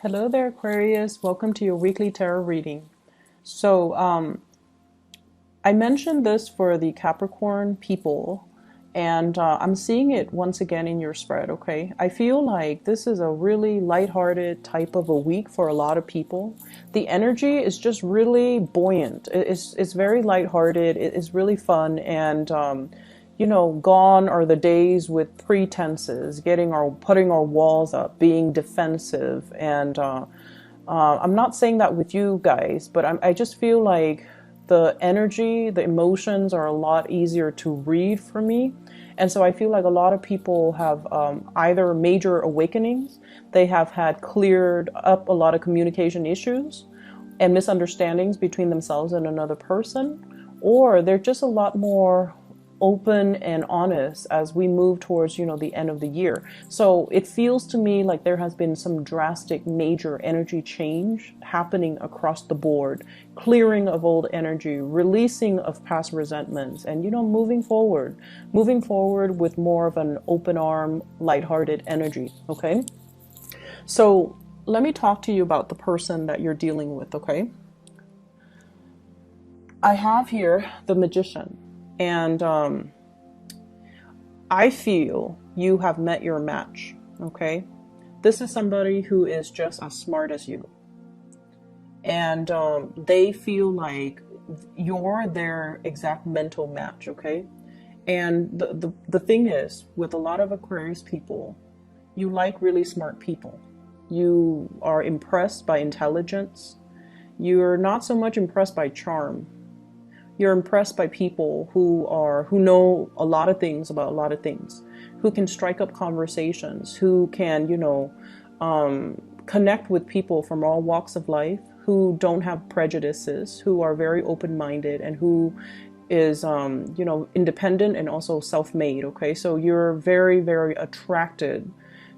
Hello there, Aquarius. Welcome to your weekly tarot reading. So, I mentioned this for the Capricorn people, and I'm seeing it once again in your spread, okay? I feel like this is a really lighthearted type of a week for a lot of people. The energy is just really buoyant. It's very lighthearted. It is really fun, and gone are the days with pretenses, putting our walls up, being defensive, and I'm not saying that with you guys, but I just feel like the energy, the emotions are a lot easier to read for me. And so I feel like a lot of people have either major awakenings, they have had cleared up a lot of communication issues and misunderstandings between themselves and another person, or they're just a lot more open and honest as we move towards the end of the year. So it feels to me like there has been some drastic major energy change happening across the board, clearing of old energy, releasing of past resentments, and moving forward with more of an open arm, lighthearted energy. Okay, so let me talk to you about the person that you're dealing with. Okay, I have here the Magician. And I feel you have met your match, okay? This is somebody who is just as smart as you. And they feel like you're their exact mental match, okay? And the thing is, with a lot of Aquarius people, you like really smart people. You are impressed by intelligence. You're not so much impressed by charm. You're impressed by people who know a lot of things about a lot of things, who can strike up conversations, who can, connect with people from all walks of life, who don't have prejudices, who are very open-minded, and who is, independent and also self-made. Okay, so you're very, very attracted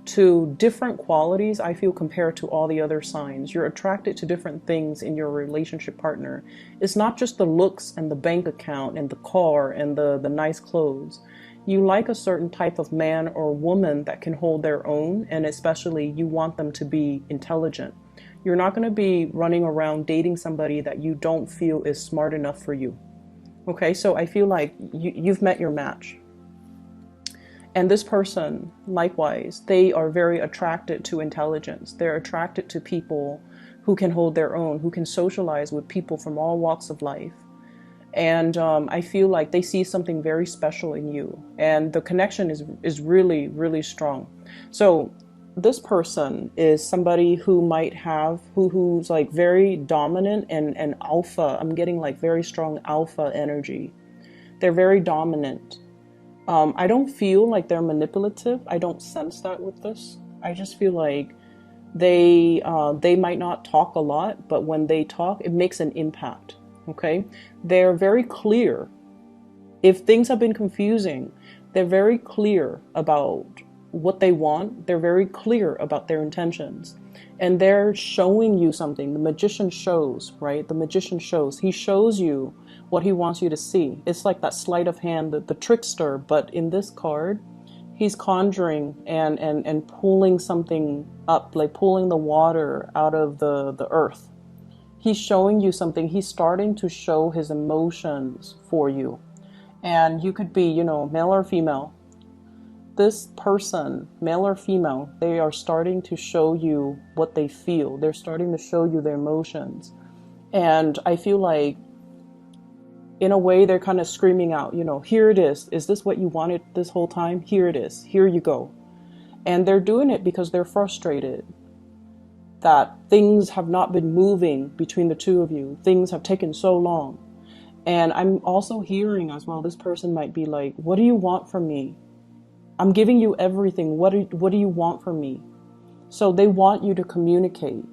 to different qualities, I feel, compared to all the other signs. You're attracted to different things in your relationship partner. It's not just the looks and the bank account and the car and the nice clothes. You like a certain type of man or woman that can hold their own, and especially you want them to be intelligent. You're not going to be running around dating somebody that you don't feel is smart enough for you. Okay, so I feel like you've met your match. And this person, likewise, they are very attracted to intelligence. They're attracted to people who can hold their own, who can socialize with people from all walks of life. And I feel like they see something very special in you. And the connection is really, really strong. So this person is somebody who might have, who's like very dominant and alpha. I'm getting like very strong alpha energy. They're very dominant. I don't feel like they're manipulative. I don't sense that with this. I just feel like they might not talk a lot, but when they talk, it makes an impact. Okay? They're very clear. If things have been confusing, they're very clear about what they want. They're very clear about their intentions. And they're showing you something. The Magician shows, right? The Magician shows. He shows you what he wants you to see. It's like that sleight of hand, the trickster, but in this card, he's conjuring and pulling something up, like pulling the water out of the earth. He's showing you something. He's starting to show his emotions for you. And you could be, male or female. This person, male or female, they are starting to show you what they feel. They're starting to show you their emotions. And I feel like, in a way, they're kind of screaming out, here it is. Is this what you wanted this whole time? Here it is. Here you go. And they're doing it because they're frustrated that things have not been moving between the two of you. Things have taken so long. And I'm also hearing as well, this person might be like, what do you want from me? I'm giving you everything. What do you want from me? So they want you to communicate.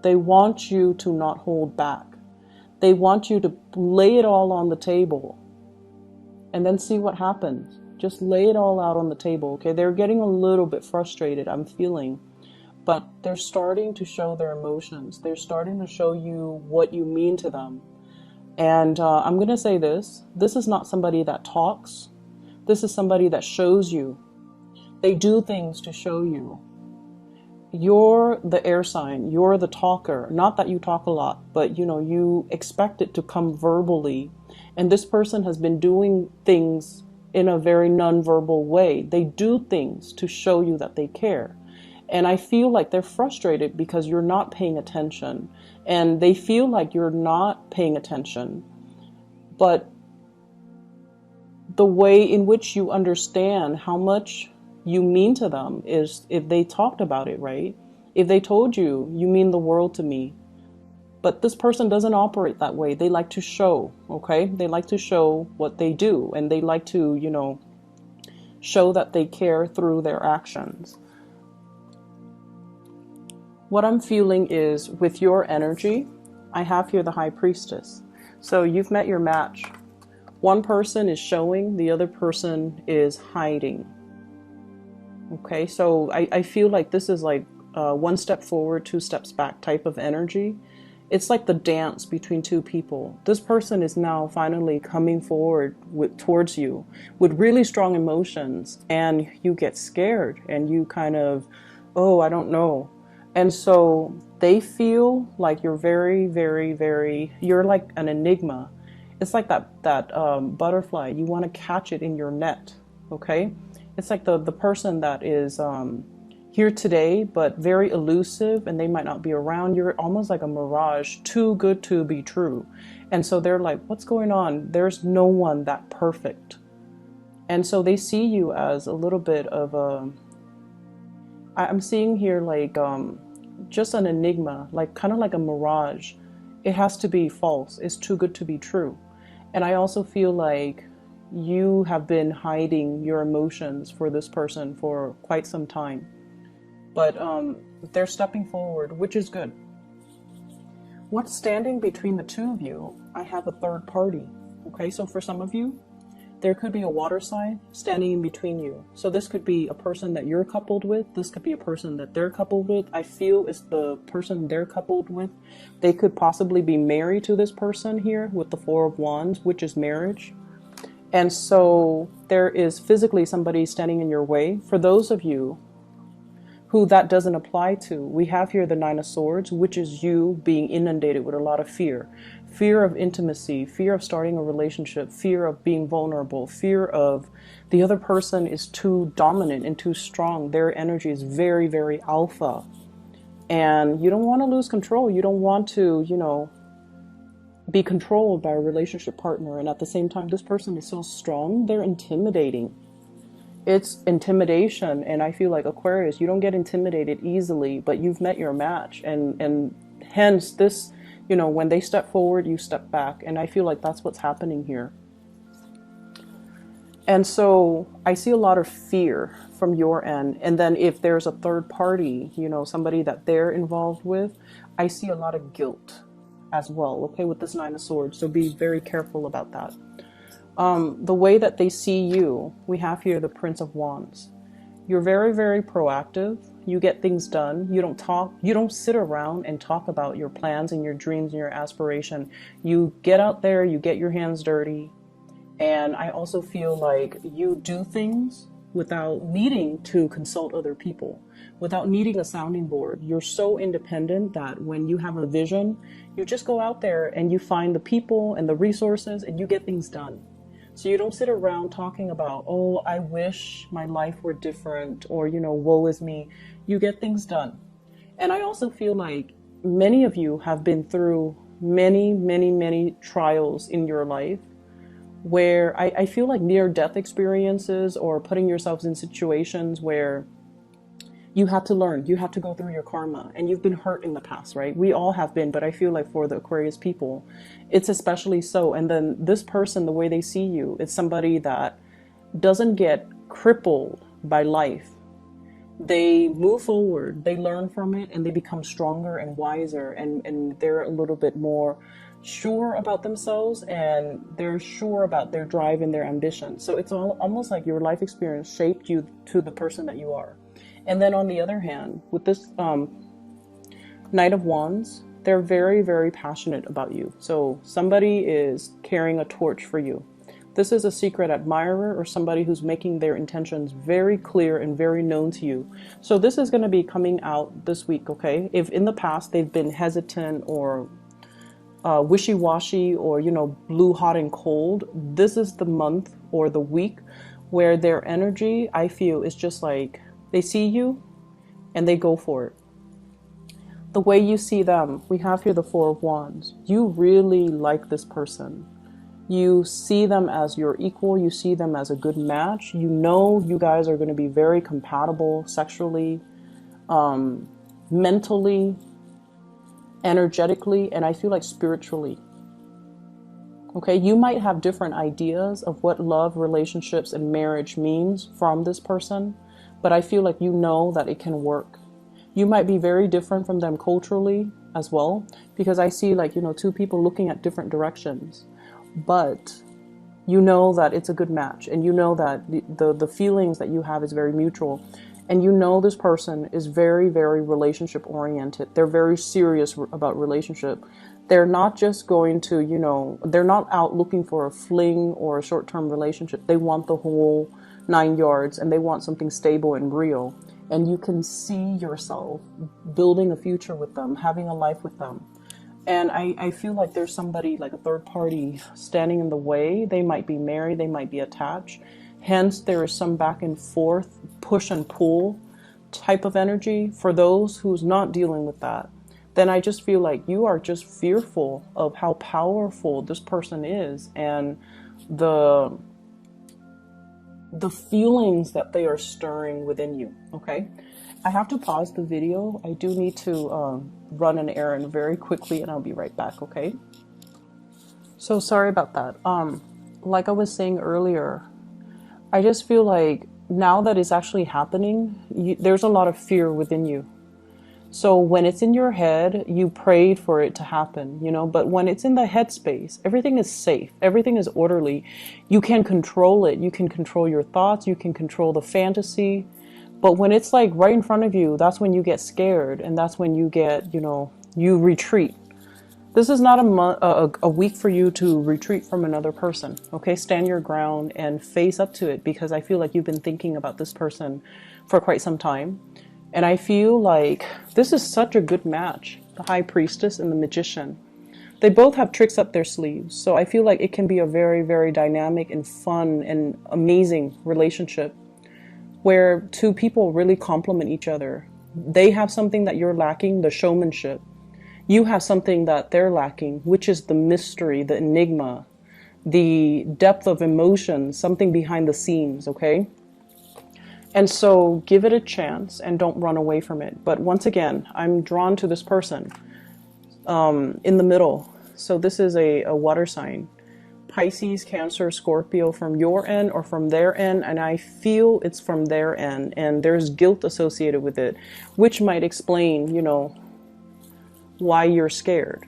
They want you to not hold back. They want you to lay it all on the table and then see what happens. Just lay it all out on the table, okay? They're getting a little bit frustrated, I'm feeling, but they're starting to show their emotions. They're starting to show you what you mean to them. And I'm going to say this. This is not somebody that talks. This is somebody that shows you. They do things to show you. you're the air sign, you're the talker. Not that you talk a lot, but you know, you expect it to come verbally. And this person has been doing things in a very non-verbal way. They do things to show you that they care. And I feel like they're frustrated because you're not paying attention. And they feel like you're not paying attention. But the way in which you understand how much you mean to them is if they talked about it, right? If they told you, you mean the world to me. But this person doesn't operate that way. They like to show, okay? They like to show what they do, and they like to, you know, show that they care through their actions. What I'm feeling is with your energy, I have here the High Priestess. So you've met your match. One person is showing, the other person is hiding. Okay, so I feel like this is like one step forward, two steps back type of energy. It's like the dance between two people. This person is now finally coming forward towards you with really strong emotions, and you get scared and you kind of, oh, I don't know. And so they feel like you're very, very, very, you're like an enigma. It's like that butterfly. You want to catch it in your net, okay? It's like the person that is here today, but very elusive, and they might not be around. You're almost like a mirage, too good to be true. And so they're like, what's going on? There's no one that perfect. And so they see you as a little bit of a, I'm seeing here like just an enigma, like kind of like a mirage. It has to be false. It's too good to be true. And I also feel like you have been hiding your emotions for this person for quite some time. But they're stepping forward, which is good. What's standing between the two of you? I have a third party. Okay, so for some of you, there could be a water sign standing in between you. So this could be a person that you're coupled with. This could be a person that they're coupled with. I feel it's the person they're coupled with. They could possibly be married to this person here with the Four of Wands, which is marriage. And so there is physically somebody standing in your way. For those of you who that doesn't apply to, we have here the Nine of Swords, which is you being inundated with a lot of fear. Fear of intimacy, fear of starting a relationship, fear of being vulnerable, fear of the other person is too dominant and too strong. Their energy is very, very alpha. And you don't want to lose control. You don't want to, you know, be controlled by a relationship partner. And at the same time, this person is so strong, they're intimidating. It's intimidation. And I feel like Aquarius, you don't get intimidated easily, but you've met your match. And hence this, you know, when they step forward, you step back. And I feel like that's what's happening here. And so I see a lot of fear from your end. And then if there's a third party, you know, somebody that they're involved with, I see a lot of guilt as well, okay, with this Nine of Swords. So be very careful about that. The way that they see you, we have here the Prince of Wands. You're very, very proactive. You get things done. You don't talk. You don't sit around and talk about your plans and your dreams and your aspiration. You get out there, you get your hands dirty. And I also feel like you do things without needing to consult other people, without needing a sounding board. You're so independent that when you have a vision, you just go out there and you find the people and the resources and you get things done. So you don't sit around talking about, oh, I wish my life were different, or, you know, woe is me. You get things done. And I also feel like many of you have been through many, many, many trials in your life where I feel like near-death experiences or putting yourselves in situations where you had to learn, you had to go through your karma, and you've been hurt in the past, right? We all have been, but I feel like for the Aquarius people, it's especially so. And then this person, the way they see you, it's somebody that doesn't get crippled by life. They move forward, they learn from it, and they become stronger and wiser, and they're a little bit more sure about themselves, and they're sure about their drive and their ambition. So it's almost like your life experience shaped you to the person that you are. And then on the other hand, with this Knight of Wands, they're very, very passionate about you. So somebody is carrying a torch for you. This is a secret admirer or somebody who's making their intentions very clear and very known to you. So this is going to be coming out this week, okay? If in the past they've been hesitant or wishy-washy or, you know, blue, hot and cold, this is the month or the week where their energy, I feel, is just like they see you and they go for it. The way you see them, we have here the Four of Wands. You really like this person. You see them as your equal. You see them as a good match. You know you guys are going to be very compatible sexually, mentally, energetically, and I feel like spiritually. Okay, you might have different ideas of what love, relationships, and marriage means from this person, but I feel like you know that it can work. You might be very different from them culturally as well, because I see, like, you know, two people looking at different directions. But you know that it's a good match, and you know that the feelings that you have is very mutual, and you know this person is very, very relationship oriented. They're very serious about relationship. They're not just going to, you know, they're not out looking for a fling or a short-term relationship. They want the whole 9 yards, and they want something stable and real, and you can see yourself building a future with them, having a life with them. And I feel like there's somebody, like a third party, standing in the way. They might be married, they might be attached. Hence, there is some back and forth, push and pull type of energy. For those who's not dealing with that, then I just feel like you are just fearful of how powerful this person is and the feelings that they are stirring within you, okay? I have to pause the video. I do need to run an errand very quickly, and I'll be right back, okay? So sorry about that. Like I was saying earlier, I just feel like now that it's actually happening, there's a lot of fear within you. So when it's in your head, you prayed for it to happen, you know, but when it's in the headspace, everything is safe, everything is orderly. You can control it. You can control your thoughts. You can control the fantasy. But when it's like right in front of you, that's when you get scared, and that's when you get, you know, you retreat. This is not a week for you to retreat from another person, okay? Stand your ground and face up to it, because I feel like you've been thinking about this person for quite some time. And I feel like this is such a good match, the High Priestess and the Magician. They both have tricks up their sleeves, so I feel like it can be a very, very dynamic and fun and amazing relationship, where two people really complement each other. They have something that you're lacking, the showmanship. You have something that they're lacking, which is the mystery, the enigma, the depth of emotion, something behind the scenes, okay? And so give it a chance and don't run away from it. But once again, I'm drawn to this person in the middle. So this is a water sign. Pisces, Cancer, Scorpio, from your end or from their end, and I feel it's from their end, and there's guilt associated with it, which might explain, you know, why you're scared.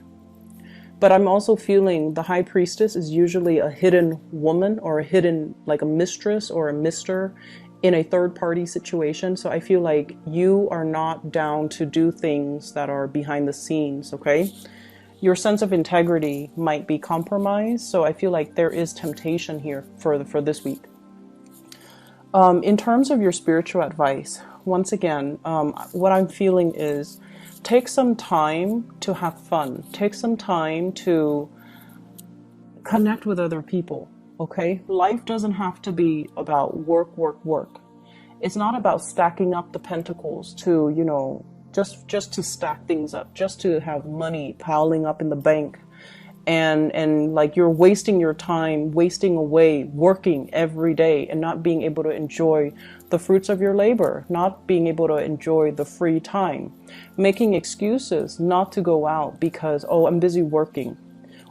But I'm also feeling the High Priestess is usually a hidden woman, or a hidden, like a mistress or a mister in a third party situation. So I feel like you are not down to do things that are behind the scenes, okay? Your sense of integrity might be compromised, so I feel like there is temptation here for this week. In terms of your spiritual advice, once again, what I'm feeling is take some time to have fun. Take some time to connect with other people, okay? Life doesn't have to be about work, work, work. It's not about stacking up the pentacles to, you know, just to stack things up, just to have money piling up in the bank, and like you're wasting your time, wasting away, working every day and not being able to enjoy the fruits of your labor, not being able to enjoy the free time, making excuses not to go out because, oh, I'm busy working,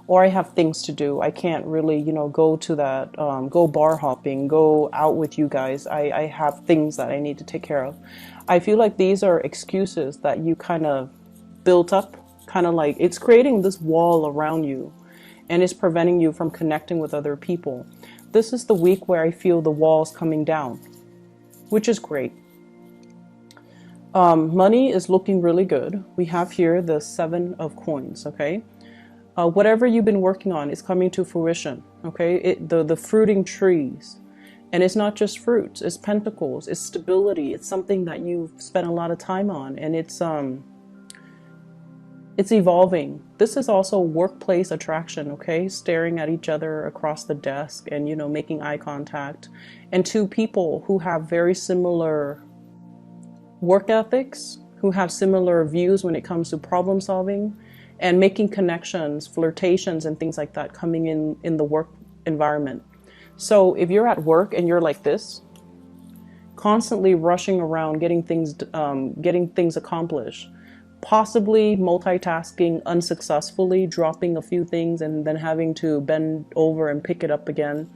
or I have things to do. I can't really, you know, go to that, go bar hopping, go out with you guys. I have things that I need to take care of. I feel like these are excuses that you kind of built up, kind of like it's creating this wall around you and it's preventing you from connecting with other people. This is the week where I feel the walls coming down, which is great. Money is looking really good. We have here the 7 of coins, okay? Whatever you've been working on is coming to fruition, okay? The fruiting trees. And it's not just fruits, it's pentacles, it's stability. It's something that you've spent a lot of time on, and it's evolving. This is also workplace attraction, okay? Staring at each other across the desk and, you know, making eye contact. And two people who have very similar work ethics, who have similar views when it comes to problem solving and making connections, flirtations, and things like that coming in the work environment. So if you're at work and you're like this, constantly rushing around, getting things accomplished, possibly multitasking unsuccessfully, dropping a few things and then having to bend over and pick it up again,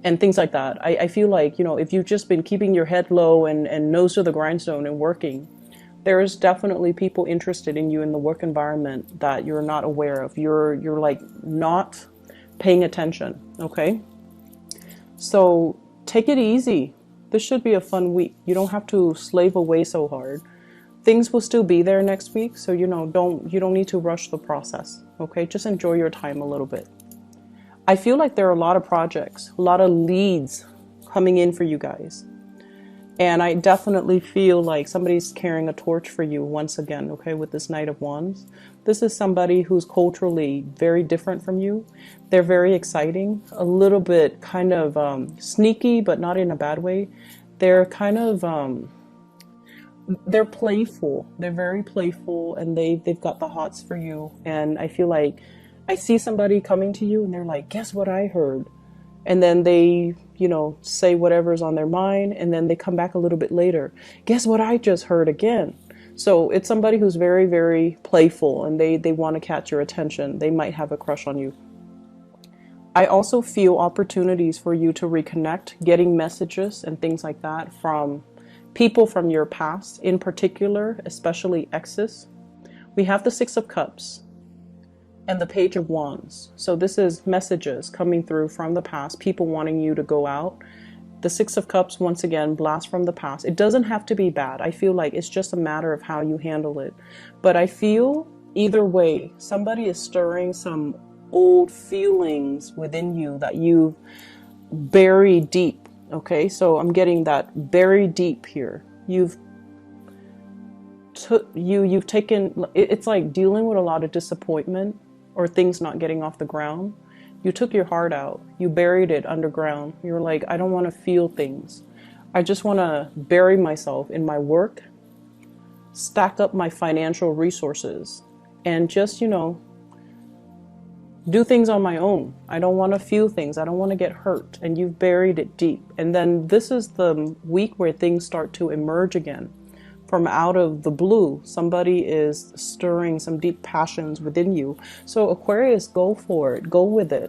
and things like that. I feel like, you know, if you've just been keeping your head low and nose to the grindstone and working, there is definitely people interested in you in the work environment that you're not aware of. You're like not paying attention, okay? So take it easy. This should be a fun week. You don't have to slave away so hard. Things will still be there next week, so you know, you don't need to rush the process, okay? Just enjoy your time a little bit. I feel like there are a lot of projects, a lot of leads coming in for you guys. And I definitely feel like somebody's carrying a torch for you once again, okay, with this Knight of Wands. This is somebody who's culturally very different from you. They're very exciting, a little bit kind of sneaky, but not in a bad way. They're kind of, they're playful. They're very playful, and they've got the hots for you. And I feel like I see somebody coming to you and they're like, guess what I heard? And then they, you know, say whatever's on their mind, and then they come back a little bit later. Guess what I just heard again? So it's somebody who's very, very playful, and they want to catch your attention. They might have a crush on you. I also feel opportunities for you to reconnect, getting messages and things like that from people from your past, in particular, especially exes. We have the Six of Cups and the Page of Wands. So this is messages coming through from the past, people wanting you to go out. The Six of Cups, once again, blast from the past. It doesn't have to be bad. I feel like it's just a matter of how you handle it. But I feel either way, somebody is stirring some old feelings within you that you've buried deep. Okay, so I'm getting that buried deep here. You've taken, it's like dealing with a lot of disappointment or things not getting off the ground. You took your heart out, you buried it underground. You're like, I don't want to feel things. I just want to bury myself in my work, stack up my financial resources, and just, you know, do things on my own. I don't want to feel things. I don't want to get hurt. And you've buried it deep. And then this is the week where things start to emerge again. From out of the blue, somebody is stirring some deep passions within you. So Aquarius, go for it. Go with it.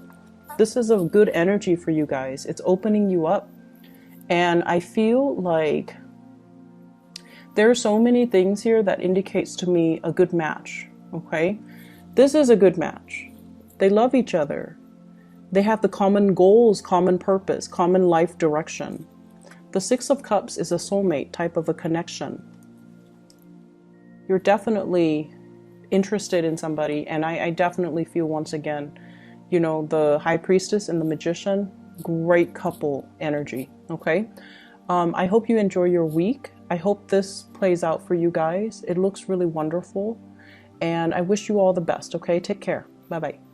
This is a good energy for you guys. It's opening you up. And I feel like there are so many things here that indicates to me a good match. Okay? This is a good match. They love each other. They have the common goals, common purpose, common life direction. The Six of Cups is a soulmate type of a connection. You're definitely interested in somebody, and I definitely feel, once again, you know, the High Priestess and the Magician, great couple energy, okay? I hope you enjoy your week. I hope this plays out for you guys. It looks really wonderful, and I wish you all the best, okay? Take care. Bye-bye.